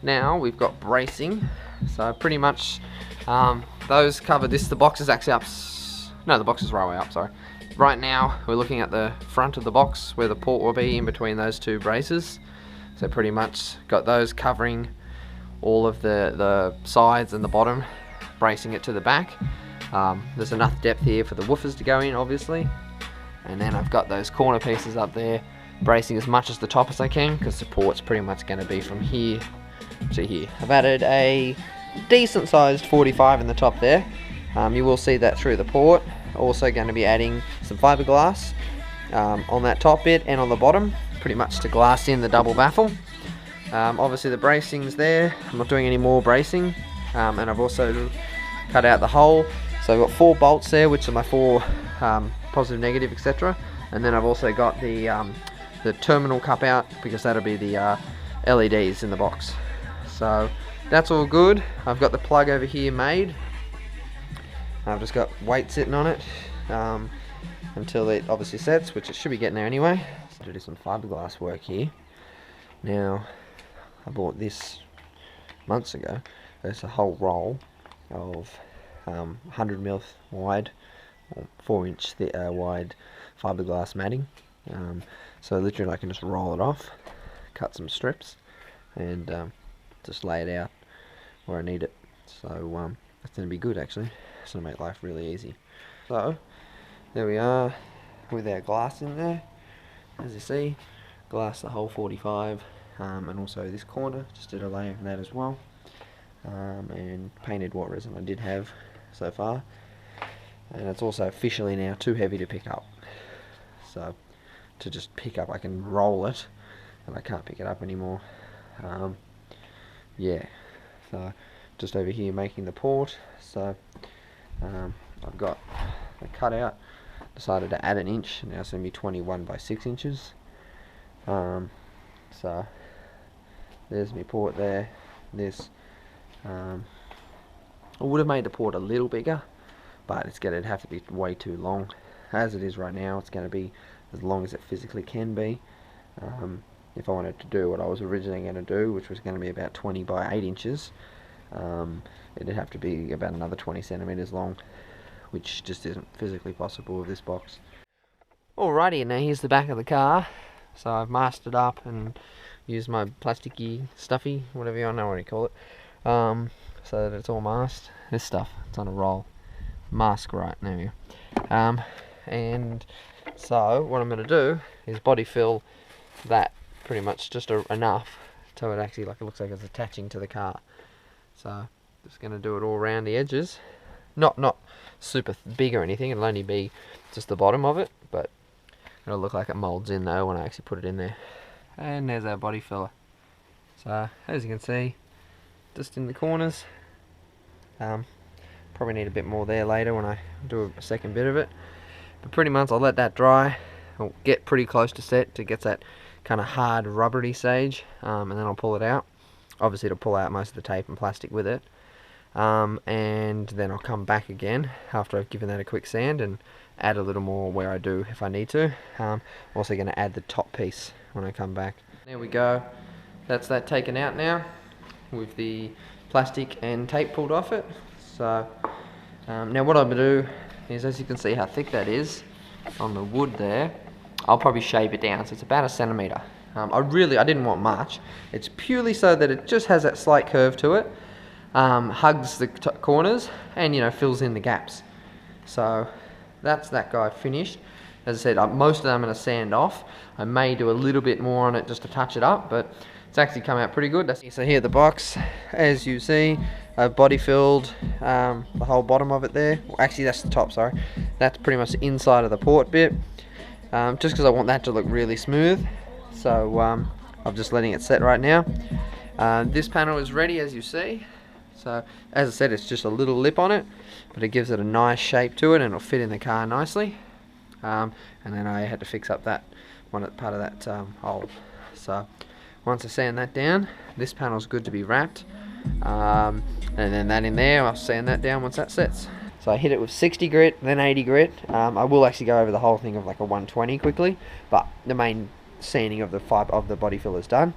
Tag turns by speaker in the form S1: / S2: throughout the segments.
S1: Now we've got bracing, so pretty much those cover this. The box is actually up, no, the box is right way up, sorry. Right now we're looking at the front of the box where the port will be in between those two braces. So pretty much got those covering all of the sides and the bottom, bracing it to the back. There's enough depth here for the woofers to go in, obviously. And then I've got those corner pieces up there, bracing as much as the top as I can, because the port's pretty much going to be from here to here. I've added a decent sized 45 in the top there. You will see that through the port. Also going to be adding some fiberglass on that top bit and on the bottom, pretty much to glass in the double baffle. Obviously the bracing's there. I'm not doing any more bracing, and I've also cut out the hole. So I've got 4 bolts there, which are my 4 positive, negative, etc. And then I've also got the terminal cup out, because that'll be the LEDs in the box. So that's all good. I've got the plug over here made. I've just got weight sitting on it until it obviously sets, which it should be getting there anyway. So do some fiberglass work here. Now, I bought this months ago. There's a whole roll of 100mm wide, or 4-inch wide fiberglass matting. So literally I can just roll it off, cut some strips, and just lay it out where I need it. So that's going to be good actually. It's going to make life really easy. So there we are with our glass in there. As you see, glass the whole 45, and also this corner, just did a layer of that as well, and painted what resin I did have so far. And it's also officially now too heavy to pick up. So to just pick up, I can roll it, and I can't pick it up anymore. Yeah, so just over here making the port. So I've got a cutout, decided to add an inch, now it's going to be 21 by 6 inches. So there's my port there. This I would have made the port a little bigger, but it's going to have to be way too long. As it is right now, it's going to be as long as it physically can be. If I wanted to do what I was originally going to do, which was going to be about 20 by 8 inches, it'd have to be about another 20 centimeters long, which just isn't physically possible with this box. Alrighty, now here's the back of the car. So I've masked it up and used my plasticky, stuffy, whatever you know what you call it, so that it's all masked. This stuff, it's on a roll. Mask right, there we go. And so what I'm going to do is body fill that pretty much just enough so it actually it looks like it's attaching to the car. So just going to do it all around the edges. Not super big or anything, it'll only be just the bottom of it, but it'll look like it molds in though when I actually put it in there. And there's our body filler. So as you can see, just in the corners. Probably need a bit more there later when I do a second bit of it. But pretty much I'll let that dry. I'll get pretty close to set to get that kind of hard rubbery stage, and then I'll pull it out. Obviously it'll pull out most of the tape and plastic with it. And then I'll come back again after I've given that a quick sand and add a little more where I do if I need to. I'm also going to add the top piece when I come back. There we go. That's that taken out now with the plastic and tape pulled off it. So now what I'm going to do is, as you can see how thick that is on the wood there, I'll probably shape it down so it's about 1 centimeter. I didn't want much. It's purely so that it just has that slight curve to it, hugs the corners, and fills in the gaps. So that's that guy finished. As I said, most of them I'm going to sand off. I may do a little bit more on it just to touch it up, but it's actually come out pretty good. So here the box, as you see, I've body filled the whole bottom of it there. Well, actually that's the top, sorry. That's pretty much the inside of the port bit, just because I want that to look really smooth. So I'm just letting it set right now. This panel is ready, as you see. So as I said, it's just a little lip on it, but it gives it a nice shape to it and it'll fit in the car nicely. And then I had to fix up that part of that hole. So once I sand that down, this panel's good to be wrapped. And then that in there, I'll sand that down once that sets. So I hit it with 60 grit, then 80 grit. I will actually go over the whole thing of like a 120 quickly, but the main sanding of the body fill is done.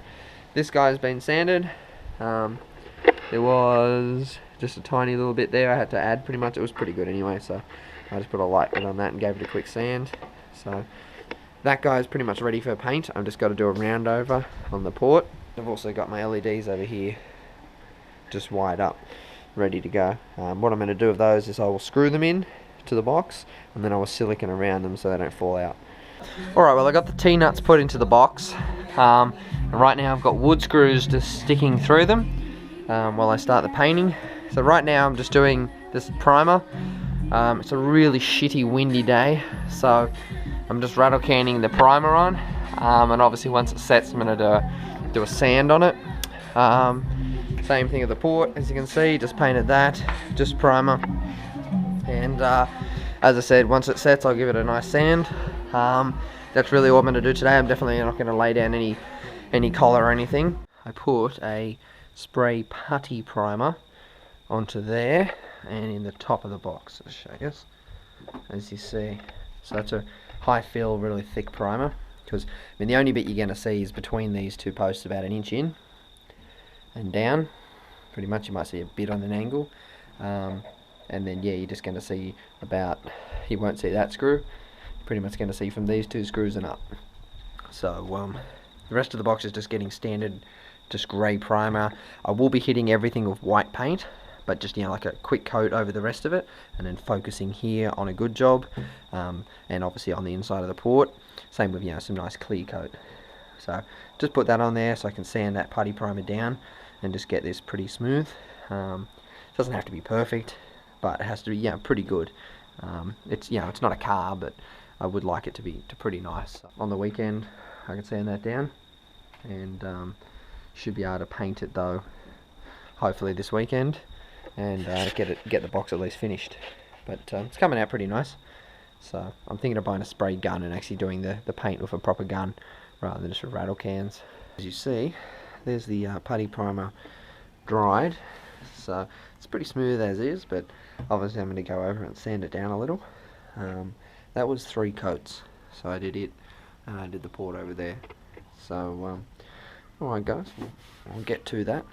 S1: This guy's been sanded. There was just a tiny little bit there I had to add. Pretty much it was pretty good anyway, so I just put a light bit on that and gave it a quick sand. So that guy's pretty much ready for paint. I've just got to do a round over on the port. I've also got my LEDs over here just wired up, ready to go. What I'm going to do with those is I will screw them in to the box, and then I will silicone around them so they don't fall out. Alright, well I got the T-nuts put into the box. And right now I've got wood screws just sticking through them while I start the painting. So right now I'm just doing this primer. It's a really shitty windy day, so I'm just rattle canning the primer on, and obviously once it sets I'm going to do a sand on it. Same thing with the port, as you can see, just painted that, just primer. And as I said, once it sets I'll give it a nice sand. That's really all I'm going to do today. I'm definitely not going to lay down any collar or anything. I put a spray putty primer onto there and in the top of the box, I'll show you, as you see. So that's a high fill, really thick primer, because I mean the only bit you're going to see is between these two posts, about 1 inch in and down. Pretty much you might see a bit on an angle, and then yeah, you're just going to see about, you won't see that screw, you're pretty much going to see from these two screws and up. So the rest of the box is just getting standard, just grey primer. I will be hitting everything with white paint, but just, you know, like a quick coat over the rest of it, and then focusing here on a good job, and obviously on the inside of the port. Same with, you know, some nice clear coat. So just put that on there so I can sand that putty primer down and just get this pretty smooth. It doesn't have to be perfect, but it has to be, yeah, pretty good. It's, you know, it's not a car, but I would like it to be pretty nice. On the weekend I can sand that down, and should be able to paint it though hopefully this weekend, and get the box at least finished. But it's coming out pretty nice, so I'm thinking of buying a spray gun and actually doing the paint with a proper gun rather than just with rattle cans. As you see, there's the putty primer dried, so it's pretty smooth as is, but obviously I'm going to go over and sand it down a little. That was 3 coats, so I did it and I did the port over there. So alright guys, I'll get to that.